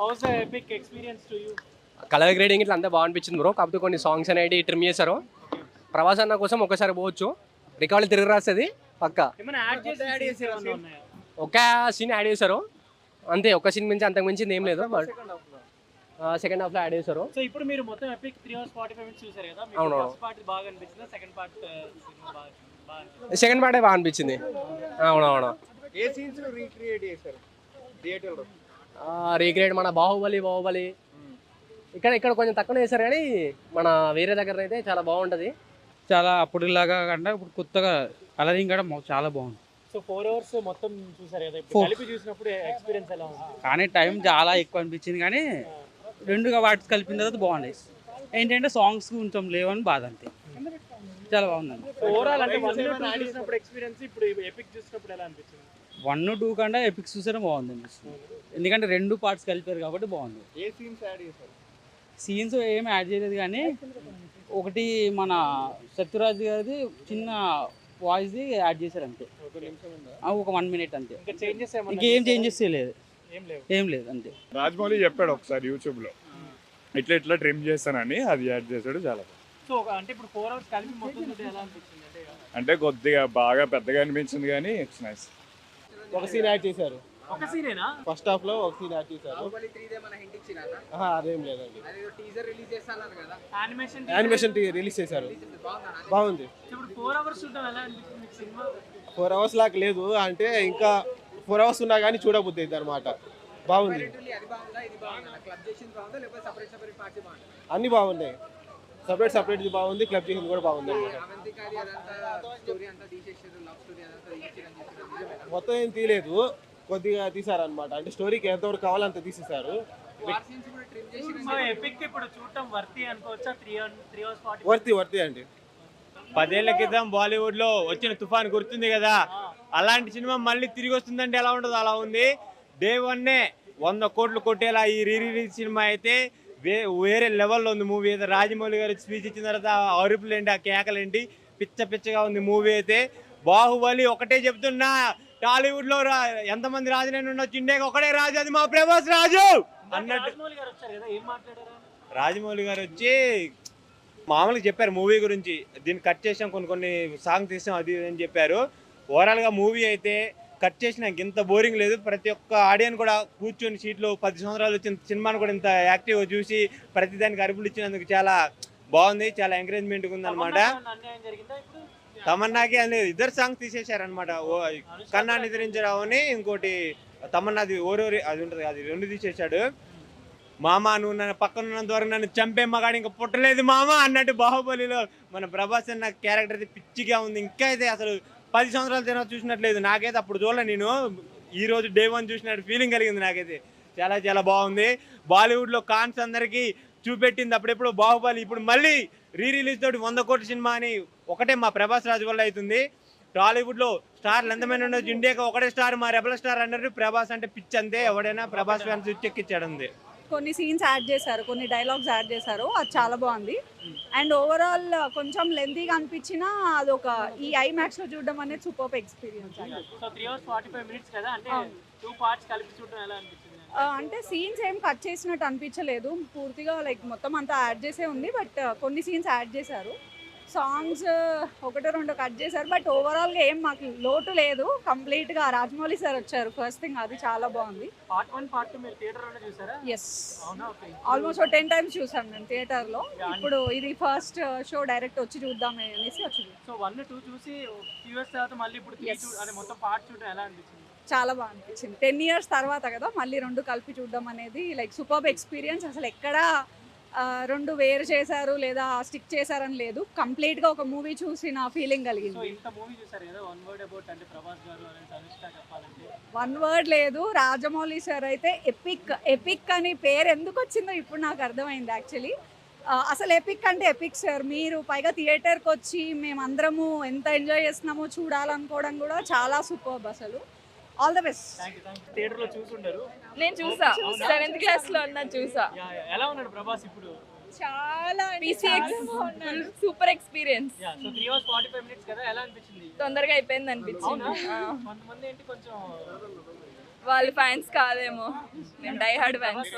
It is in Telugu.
House the epic experience to you? Colour grading ఇట్లా అంతా బాగా అనిపించింది బ్రో. కాకపోతే కొన్ని సాంగ్స్ అనేవి ట్రిమ్ చేశారు. ప్రభాస్ అన్న కోసం ఒకసారి పోవచ్చు, రికార్డులు తిరిగి రాస్తుంది పక్కా. ఏమైనా యాడ్ చేసి ఏమన్నా ఉన్నాయా? ఒక సీన్ యాడ్ చేశారు అంతే, ఒక సీన్ మించి అంతకు మించింది ఏం లేదు. బట్ సెకండ్ హాఫ్లో యాడ్ చేశారు. సో ఇప్పుడు మీరు మొత్తం ఎపిక్ 3 hours 45 minutes చూసారు కదా, మీకు అవును. ఫస్ట్ పార్ట్ బాగా అనిపించిందా, సెకండ్ పార్ట్ బాగా సెకండ్ పార్టే బాగా అనిపించింది. అవునవును. ఏ సీన్స్ రీక్రియేట్ చేశారు థియేటర్లో? రీక్రియేట్ మన బాహుబలి ఇక్కడ కొంచెం తక్కువ చేశారు, కానీ మన వేరే దగ్గర అయితే చాలా బాగుంటుంది. చాలా అప్పుడులాగా కంటే ఇప్పుడు కొత్తగా కలరింగ్ కూడా చాలా బాగుంది. సో 4 hours మొత్తం చూసారు కదా, ఇప్పుడు కలిపి చూసినప్పుడు ఎక్స్పీరియన్స్ ఎలా ఉంది? కానీ టైం చాలా ఎక్కువ అనిపించింది, కానీ రెండుగా వాటి కలిపిన తర్వాత బాగుంది. ఏంటంటే సాంగ్స్ కొంచెం లేవని బాధ అంతే. చాలా బాగుందండి. ఓవరాల్ అంటే 1 2 చూసినప్పుడు ఎక్స్పీరియన్స్, ఇప్పుడు ఎపిక్ చూసినప్పుడు ఎలా అనిపించింది? 1 2 కంటే ఎపిక్స్ చూసారే బాగుందండి. ఎందుకంటే 2 పార్ట్స్ కలిపారు కాబట్టి బాగుంది. ఏ సీన్స్ యాడ్ చేశారు? సీన్స్ ఏమి యాడ్ చేయలేదు, కానీ ఒకటి మన సత్యరాజ్ గారిది చిన్న వాయిస్ది యాడ్ చేశారు అంతే. ఒక 1 minute అంతే. ఇంకేం చేంజెస్ ఏం లేదు అంతే. రాజమౌళి చెప్పాడు ఒకసారి యూట్యూబ్లో ఇట్లా ట్రిమ్ చేస్తానని, అది యాడ్ చేశాడు. చాలా సో అంటే ఇప్పుడు 4 hours కలిపి మొత్తం చూస్తే ఎలా అనిపించింది? అంటే కొద్దిగా బాగా పెద్దగా అనిపించింది, కానీ ఇట్స్ నైస్. ఒక సీన్ యాడ్ చేశారు. ఒక సీనేనా? ఫస్ట్ హాఫ్ లో ఒక సీన్ యాడ్ చేశారు. అదేం లేదండి. యానిమేషన్ రిలీజ్ చేశారు, బాగుంది. ఇప్పుడు 4 hours చూడడం ఎలా అనిపించింది మీకు సినిమా? 4 hours లాగా లేదు, అంటే ఇంకా 4 hours ఉన్నా కానీ చూడబుద్ది అవుతుంది అనమాట. బాగుంది, అన్ని బాగున్నాయి. సపరేట్ బాగుంది, క్లబ్ చేసింది కూడా బాగుంది అనమాట. మొత్తం ఏం తీయలేదు, కొద్దిగా తీసారనమాట. అంటే స్టోరీకి ఎంతవరకు కావాలో అంత తీసేశారు. సో ఎపిక్ ఇప్పుడు చూడటం వర్తి అనుకోవచ్చా? 3 hours 40 వర్తి అండి. 10 ఏళ్ల క్రితం బాలీవుడ్ లో వచ్చిన తుఫాన్ గుర్తుంది కదా, అలాంటి సినిమా మళ్ళీ తిరిగి వస్తుందంటే ఎలా ఉండదు అలా ఉంది. డే 1 100 కోట్లు కొట్టేలా ఈ రిలీజ్ సినిమా అయితే వేరే లెవెల్లో ఉంది మూవీ అయితే. రాజమౌళి గారు స్పీచ్ ఇచ్చిన తర్వాత అరుపులేంటి, ఆ కేకలేంటి, పిచ్చగా ఉంది మూవీ అయితే. బాహుబలి ఒకటే చెప్తున్నా, టాలీవుడ్ లో ఎంతమంది రాజులైన ఉండొచ్చు, ఇండియాకి ఒకటే రాజు, అది మా ప్రభాస్ రాజు అన్నట్టు. రాజమౌళి గారు వచ్చి మామూలుగా చెప్పారు మూవీ గురించి, దీన్ని కట్ చేసాం, కొన్ని సాంగ్ తీసాం, అది అని చెప్పారు. ఓవరాల్గా మూవీ అయితే కట్ చేసిన ఇంత బోరింగ్ లేదు. ప్రతి ఒక్క ఆడియన్స్ కూడా కూర్చొని సీట్లో 10 సంవత్సరాలు వచ్చిన సినిమాను కూడా ఇంత యాక్టివ్గా చూసి ప్రతిదానికి అరుపులు ఇచ్చినందుకు చాలా బాగుంది, చాలా ఎంకరేజ్మెంట్గా ఉంది అనమాట. తమన్నాకి అనేది 2 సాంగ్స్ తీసేశారనమాట. కన్నా నిద్రించరావు అని, ఇంకోటి తమన్నాది ఓరోరి అది ఉంటుంది, అది 2 తీసేశాడు. మామ నువ్వు నన్ను పక్కన ఉన్నంత వరకు నన్ను చంపే మగాడు ఇంకా పుట్టలేదు మామ అన్నట్టు బాహుబలిలో మన ప్రభాస్ అన్న క్యారెక్టర్ అయితే పిచ్చిగా ఉంది. ఇంకా అయితే అసలు 10 సంవత్సరాల తర్వాత చూసినట్లేదు. నాకైతే అప్పుడు చూడలే, నేను ఈరోజు డే 1 చూసినట్టు ఫీలింగ్ కలిగింది నాకైతే. చాలా బాగుంది. బాలీవుడ్లో కాన్స్ అందరికీ చూపెట్టింది అప్పుడెప్పుడు బాహుబలి, ఇప్పుడు మళ్ళీ రిలీజ్ తోటి 100 కోట్ల సినిమా అని ఒకటే మా ప్రభాస్ రాజు వల్ల అవుతుంది. టాలీవుడ్లో స్టార్లు ఎంతమంది ఉండొచ్చు, ఇండియాకి ఒకటే స్టార్, మా రెబల్ స్టార్ అన్నారు. ప్రభాస్ అంటే పిచ్చి అంతే, ఎవడైనా ప్రభాస్ ఫ్యాన్స్ చెక్కిచ్చాడు అంతే. కొన్ని సీన్స్ యాడ్ చేశారు, కొన్ని డైలాగ్స్ యాడ్ చేశారు, అది చాలా బాగుంది. అండ్ ఓవరాల్ కొంచెం లెంతీగా అనిపించినా అదొక ఈ ఐమాక్స్ లో చూడడం అనేది super experience. So 3 hours 45 minutes కదా, అంటే 2 parts కలిపి చూడడం ఎలా అనిపించింది? అంటే సీన్స్ ఏం కట్ చేసినట్టు అనిపించలేదు, పూర్తిగా లైక్ మొత్తం అంతా యాడ్ చేసే ఉంది. బట్ కొన్ని సీన్స్ యాడ్ చేశారు, సాంగ్స్ 1 2 కట్ చేశారు. బట్ ఓవరాల్గా ఏం మాకు లోటు లేదు. కంప్లీట్గా రాజమౌళి సార్ వచ్చారు ఫస్ట్ థింగ్, అది చాలా బాగుంది. Part 1 Part 2 మీరు థియేటర్లోనే చూసారా? ఎస్, ఆల్మోస్ట్ 10 times చూసాను నేను థియేటర్లో. ఇప్పుడు ఇది ఫస్ట్ షో, డైరెక్ట్ వచ్చి చూద్దామే అనేసి వచ్చింది. సో 1 2 చూసి ఫ్యూ ఇయర్స్ తర్వాత మళ్ళీ ఇప్పుడు 3 అదే మొత్తం పార్ట్ చూడడం ఎలా అనిపించింది? చాలా బాగా అనిపించింది. 10 years తర్వాత కదా మళ్ళీ 2 కలిపి చూడడం అనేది లైక్ సూపర్ ఎక్స్పీరియన్స్. అసలు ఎక్కడ 2 వేరు చేశారు లేదా స్టిక్ చేశారని లేదు, కంప్లీట్గా ఒక మూవీ చూసిన ఫీలింగ్ కలిగింది. సో ఇంత మూవీ చూసారు కదా, 1 word about అంటే ప్రభాస్ గారు అని అనుష్క చెప్పాలంటే 1 word లేదు. రాజమౌళి సార్ అయితే ఎపిక్ అని పేరు ఎందుకు వచ్చిందో ఇప్పుడు నాకు అర్థమైంది యాక్చువల్లీ. అసలు ఎపిక్ అంటే ఎపిక్ సార్. మీరు పైగా థియేటర్కి వచ్చి మేమందరము ఎంత ఎంజాయ్ చేస్తున్నామో చూడాలనుకోవడం కూడా చాలా సూపర్. అసలు ఆల్ ద బెస్ట్. థియేటర్లో చూసుంటారు. నేను చూసా, 7th class లో ఉన్నా, చూసా. ఎలా ఉన్నాడు ప్రభాస్ ఇప్పుడు? చాలా super experience. So 3 hours 45 minutes కదా, ఎలా అనిపించింది? తొందరగా అయిపోయింది అనిపించింది. కొంతమంది ఏంటి కొంచెం వాళ్ళ ఫ్యాన్స్ కాదేమో మేము డై హార్డ్ ఫ్యాన్స్